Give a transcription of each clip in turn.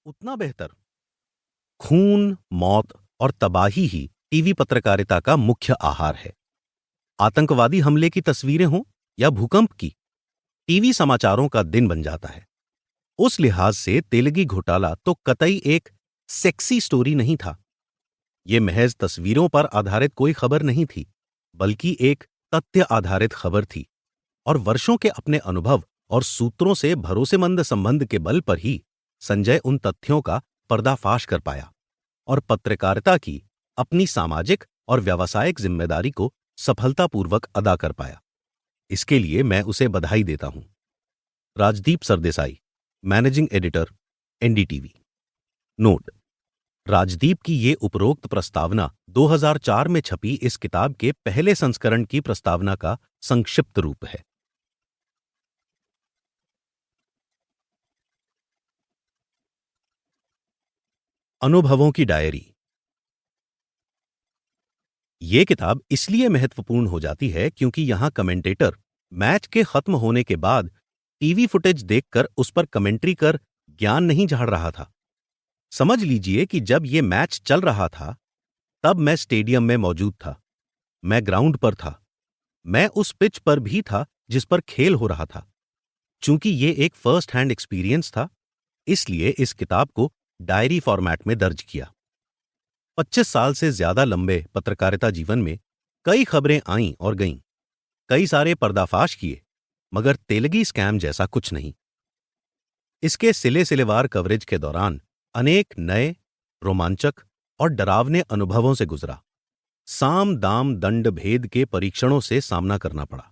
उतना बेहतर। खून, मौत और तबाही ही टीवी पत्रकारिता का मुख्य आहार है। आतंकवादी हमले की तस्वीरें हों या भूकंप की, टीवी समाचारों का दिन बन जाता है। उस लिहाज से तेलगी घोटाला तो कतई एक सेक्सी स्टोरी नहीं था। ये महज तस्वीरों पर आधारित कोई खबर नहीं थी, बल्कि एक तथ्य आधारित खबर थी। और वर्षों के अपने अनुभव और सूत्रों से भरोसेमंद संबंध के बल पर ही संजय उन तथ्यों का पर्दाफाश कर पाया और पत्रकारिता की अपनी सामाजिक और व्यावसायिक जिम्मेदारी को सफलतापूर्वक अदा कर पाया। इसके लिए मैं उसे बधाई देता हूं। Rajdeep Sardesai, managing editor, NDTV. Note: Rajdeep की ये उपरोक्त प्रस्तावना 2004 में छपी इस किताब के पहले संस्करण की प्रस्तावना का संक्षिप्त रूप है। अनुभवों की डायरी। ये किताब इसलिए महत्वपूर्ण हो जाती है क्योंकि यहां कमेंटेटर मैच के खत्म होने के बाद टीवी फुटेज देखकर उस पर कमेंट्री कर ज्ञान नहीं झाड़ रहा था। समझ लीजिए कि जब ये मैच चल रहा था, तब मैं स्टेडियम में मौजूद था। मैं ग्राउंड पर था। मैं उस पिच पर भी था जिस पर खेल हो रहा था। चूंकि ये एक फर्स्ट हैंड एक्सपीरियंस था, इसलिए इस किताब को डायरी फॉर्मेट में दर्ज किया। 25 साल से ज्यादा लंबे पत्रकारिता जीवन में कई खबरें आईं और गईं, कई सारे पर्दाफाश किए, मगर तेलगी स्कैम जैसा कुछ नहीं। इसके सिले सिलेवार कवरेज के दौरान अनेक नए, रोमांचक और डरावने अनुभवों से गुजरा। साम दाम दंड भेद के परीक्षणों से सामना करना पड़ा।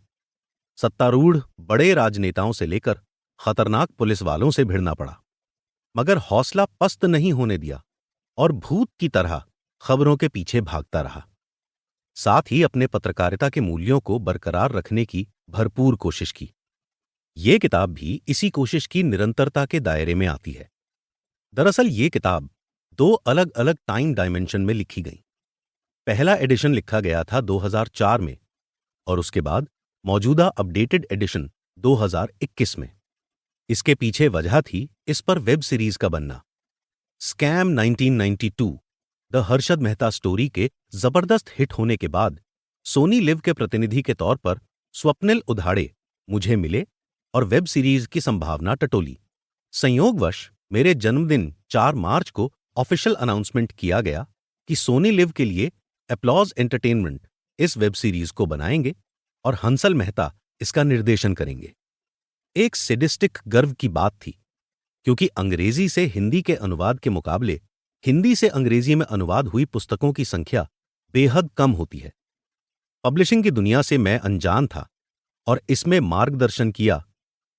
सत्तारूढ़ बड़े राजनेताओं से लेकर खतरनाक पुलिस वालों से भिड़ना पड़ा, मगर हौसला पस्त नहीं होने दिया और भूत की तरह खबरों के पीछे भागता रहा। साथ ही अपने पत्रकारिता के मूल्यों को बरकरार रखने की भरपूर कोशिश की। ये किताब भी इसी कोशिश की निरंतरता के दायरे में आती है। दरअसल ये किताब दो अलग अलग टाइम डायमेंशन में लिखी गई। पहला एडिशन लिखा गया था 2004 में और उसके बाद मौजूदा अपडेटेड एडिशन 2021 में। इसके पीछे वजह थी इस पर वेब सीरीज का बनना। Scam 1992 the Harshad Mehta story के जबरदस्त हिट होने के बाद सोनी लिव के प्रतिनिधि के तौर पर स्वप्निल उधाड़े मुझे मिले और वेब सीरीज की संभावना टटोली। संयोगवश मेरे जन्मदिन 4 मार्च को ऑफिशियल अनाउंसमेंट किया गया कि सोनी लिव के लिए एप्लॉज एंटरटेनमेंट इस वेब सीरीज को बनाएंगे और हंसल मेहता इसका निर्देशन करेंगे। एक सेडिस्टिक गर्व की बात थी, क्योंकि अंग्रेजी से हिंदी के अनुवाद के मुकाबले हिंदी से अंग्रेजी में अनुवाद हुई पुस्तकों की संख्या बेहद कम होती है। पब्लिशिंग की दुनिया से मैं अनजान था और इसमें मार्गदर्शन किया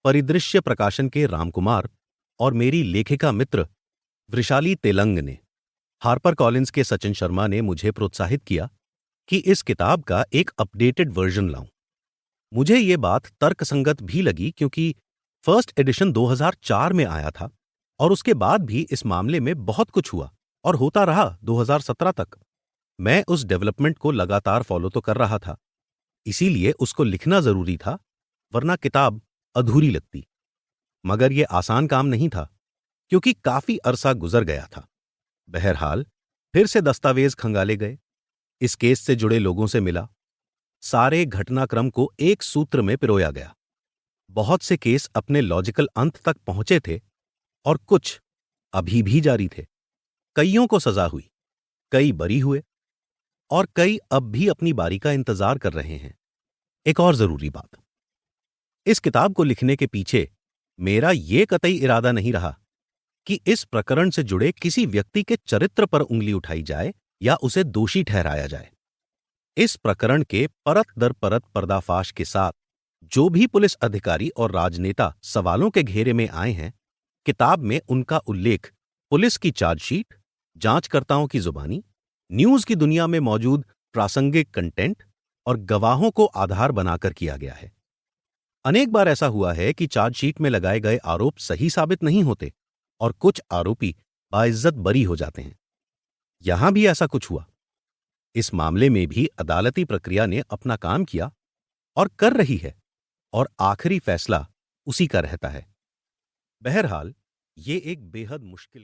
परिदृश्य प्रकाशन के रामकुमार और मेरी लेखिका मित्र वृषाली तेलंग ने। हार्पर कॉलिंस के सचिन शर्मा ने मुझे प्रोत्साहित किया कि इस किताब का एक अपडेटेड वर्जन लाऊं। मुझे ये बात तर्कसंगत भी लगी, क्योंकि फर्स्ट एडिशन 2004 में आया था और उसके बाद भी इस मामले में बहुत कुछ हुआ और होता रहा 2017 तक। मैं उस डेवलपमेंट को लगातार फॉलो तो कर रहा था, इसीलिए उसको लिखना जरूरी था, वरना किताब अधूरी लगती। मगर यह आसान काम नहीं था, क्योंकि काफी अरसा गुजर गया था। बहरहाल फिर से दस्तावेज खंगाले गए, इस केस से जुड़े लोगों से मिला, सारे घटनाक्रम को एक सूत्र में पिरोया गया। बहुत से केस अपने लॉजिकल अंत तक पहुंचे थे और कुछ अभी भी जारी थे। कईयों को सजा हुई, कई बरी हुए और कई अब भी अपनी बारी का इंतजार कर रहे हैं। एक और जरूरी बात, इस किताब को लिखने के पीछे मेरा यह कतई इरादा नहीं रहा कि इस प्रकरण से जुड़े किसी व्यक्ति के चरित्र पर उंगली उठाई जाए या उसे दोषी ठहराया जाए। इस प्रकरण के परत दर परत पर्दाफाश के साथ जो भी पुलिस अधिकारी और राजनेता सवालों के घेरे में आए हैं, किताब में उनका उल्लेख पुलिस की चार्जशीट, जांचकर्ताओं की जुबानी, न्यूज की दुनिया में मौजूद प्रासंगिक कंटेंट और गवाहों को आधार बनाकर किया गया है। अनेक बार ऐसा हुआ है कि चार्जशीट में लगाए गए आरोप सही साबित नहीं होते और कुछ आरोपी बाइज्जत बरी हो जाते हैं। यहां भी ऐसा कुछ हुआ। इस मामले में भी अदालती प्रक्रिया ने अपना काम किया और कर रही है, और आखिरी फैसला उसी का रहता है। बहरहाल ये एक बेहद मुश्किल